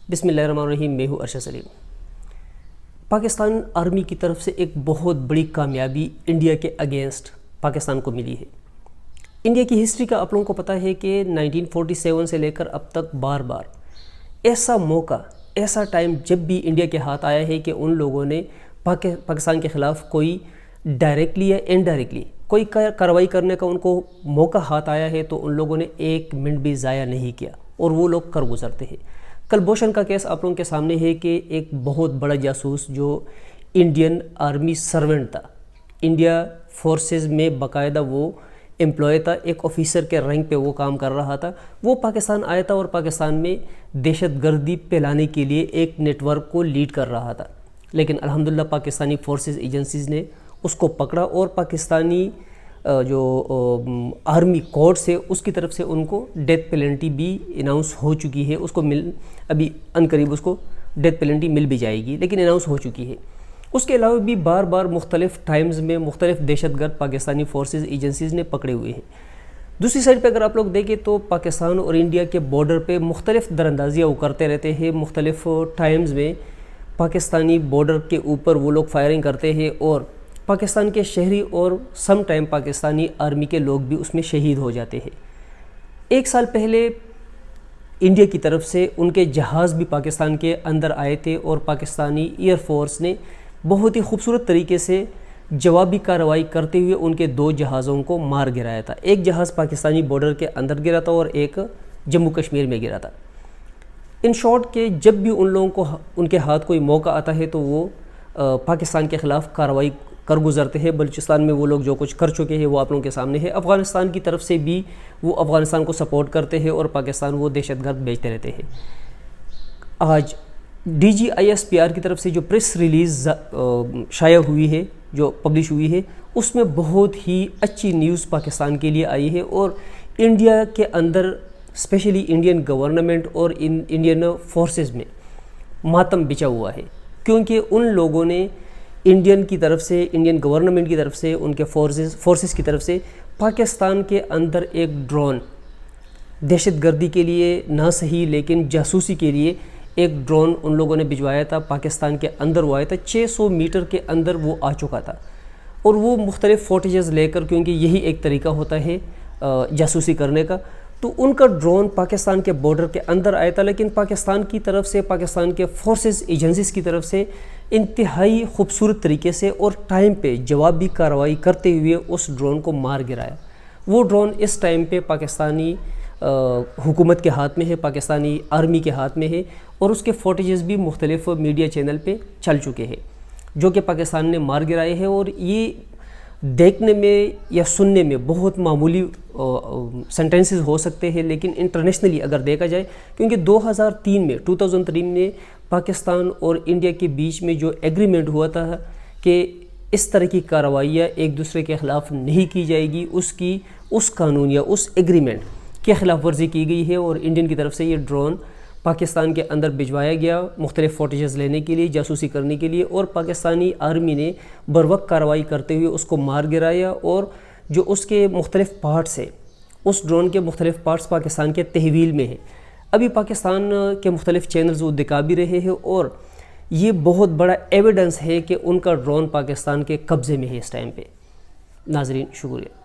بسم اللہ الرحمن الرحیم۔ میں ہوں ارشد سلیم۔ پاکستان آرمی کی طرف سے ایک بہت بڑی کامیابی انڈیا کے اگینسٹ پاکستان کو ملی ہے۔ انڈیا کی ہسٹری کا آپ لوگوں کو پتہ ہے کہ 1947 سے لے کر اب تک بار بار ایسا موقع، ایسا ٹائم جب بھی انڈیا کے ہاتھ آیا ہے کہ ان لوگوں نے پاکستان کے خلاف کوئی ڈائریکٹلی یا انڈائریکٹلی کوئی کارروائی کرنے کا ان کو موقع ہاتھ آیا ہے تو ان لوگوں نے ایک منٹ بھی ضائع نہیں کیا اور وہ لوگ کر گزرتے ہیں۔ کلبھوشن کا کیس آپ لوگوں کے سامنے ہے کہ ایک بہت بڑا جاسوس جو انڈین آرمی سرونٹ تھا، انڈیا فورسز میں باقاعدہ وہ امپلائی تھا، ایک آفیسر کے رینک پہ وہ کام کر رہا تھا، وہ پاکستان آیا تھا اور پاکستان میں دہشت گردی پھیلانے کے لیے ایک نیٹ ورک کو لیڈ کر رہا تھا۔ لیکن الحمدللہ پاکستانی فورسز ایجنسیز نے اس کو پکڑا اور پاکستانی جو آرمی کورٹس ہے اس کی طرف سے ان کو ڈیتھ پینلٹی بھی اناؤنس ہو چکی ہے، اس کو ابھی عنقریب اس کو ڈیتھ پینلٹی مل بھی جائے گی، لیکن اناؤنس ہو چکی ہے۔ اس کے علاوہ بھی بار بار مختلف ٹائمز میں مختلف دہشت گرد پاکستانی فورسز ایجنسیز نے پکڑے ہوئے ہیں۔ دوسری سائڈ پہ اگر آپ لوگ دیکھیں تو پاکستان اور انڈیا کے بارڈر پہ مختلف دراندازیاں وہ کرتے رہتے ہیں، مختلف ٹائمز میں پاکستانی بارڈر کے اوپر وہ لوگ فائرنگ کرتے ہیں اور پاکستان کے شہری اور سم ٹائم پاکستانی آرمی کے لوگ بھی اس میں شہید ہو جاتے ہیں۔ ایک سال پہلے انڈیا کی طرف سے ان کے جہاز بھی پاکستان کے اندر آئے تھے اور پاکستانی ایئر فورس نے بہت ہی خوبصورت طریقے سے جوابی کارروائی کرتے ہوئے ان کے 2 جہازوں کو مار گرایا تھا۔ ایک جہاز پاکستانی بارڈر کے اندر گرا تھا اور ایک جموں کشمیر میں گرا تھا۔ ان شارٹ کہ جب بھی ان لوگوں کو ان کے ہاتھ کوئی موقع آتا ہے تو وہ پاکستان کے خلاف کارروائی کر گزرتے ہیں۔ بلوچستان میں وہ لوگ جو کچھ کر چکے ہیں وہ آپ لوگوں کے سامنے ہے۔ افغانستان کی طرف سے بھی وہ افغانستان کو سپورٹ کرتے ہیں اور پاکستان وہ دہشت گرد بھیجتے رہتے ہیں۔ آج DGISPR کی طرف سے جو پریس ریلیز شائع ہوئی ہے، جو پبلش ہوئی ہے، اس میں بہت ہی اچھی نیوز پاکستان کے لیے آئی ہے اور انڈیا کے اندر اسپیشلی انڈین گورنمنٹ اور انڈین فورسز میں ماتم بچا ہوا ہے، کیونکہ ان لوگوں نے انڈین کی طرف سے، انڈین گورنمنٹ کی طرف سے، ان کے فورسز کی طرف سے پاکستان کے اندر ایک ڈرون دہشت گردی کے لیے نہ صحیح لیکن جاسوسی کے لیے ایک ڈرون ان لوگوں نے بھجوایا تھا۔ پاکستان کے اندر وہ آیا تھا، 600 میٹر کے اندر وہ آ چکا تھا اور وہ مختلف فوٹیجز لے کر، کیونکہ یہی ایک طریقہ ہوتا ہے جاسوسی کرنے کا، تو ان کا ڈرون پاکستان کے بارڈر کے اندر آیا تھا، لیکن پاکستان کی طرف سے، پاکستان کے فورسز ایجنسیز کی طرف سے انتہائی خوبصورت طریقے سے اور ٹائم پہ جوابی کارروائی کرتے ہوئے اس ڈرون کو مار گرایا۔ وہ ڈرون اس ٹائم پہ پاکستانی حکومت کے ہاتھ میں ہے، پاکستانی آرمی کے ہاتھ میں ہے اور اس کے فوٹیجز بھی مختلف میڈیا چینل پہ چل چکے ہیں جو کہ پاکستان نے مار گرائے ہیں۔ اور یہ دیکھنے میں یا سننے میں بہت معمولی سینٹنسز ہو سکتے ہیں، لیکن انٹرنیشنلی اگر دیکھا جائے، کیونکہ 2003 میں پاکستان اور انڈیا کے بیچ میں جو ایگریمنٹ ہوا تھا کہ اس طرح کی کارروائیاں ایک دوسرے کے خلاف نہیں کی جائے گی، اس قانون یا اس ایگریمنٹ کی خلاف ورزی کی گئی ہے اور انڈین کی طرف سے یہ ڈرون پاکستان کے اندر بھجوایا گیا مختلف فوٹیجز لینے کے لیے، جاسوسی کرنے کے لیے، اور پاکستانی آرمی نے بروقت کارروائی کرتے ہوئے اس کو مار گرایا اور جو اس کے مختلف پارٹس ہیں، اس ڈرون کے مختلف پارٹس پاکستان کے تحویل میں ہیں۔ ابھی پاکستان کے مختلف چینلز وہ دکھا بھی رہے ہیں اور یہ بہت بڑا ایویڈنس ہے کہ ان کا ڈرون پاکستان کے قبضے میں ہے اس ٹائم پہ۔ ناظرین شکریہ۔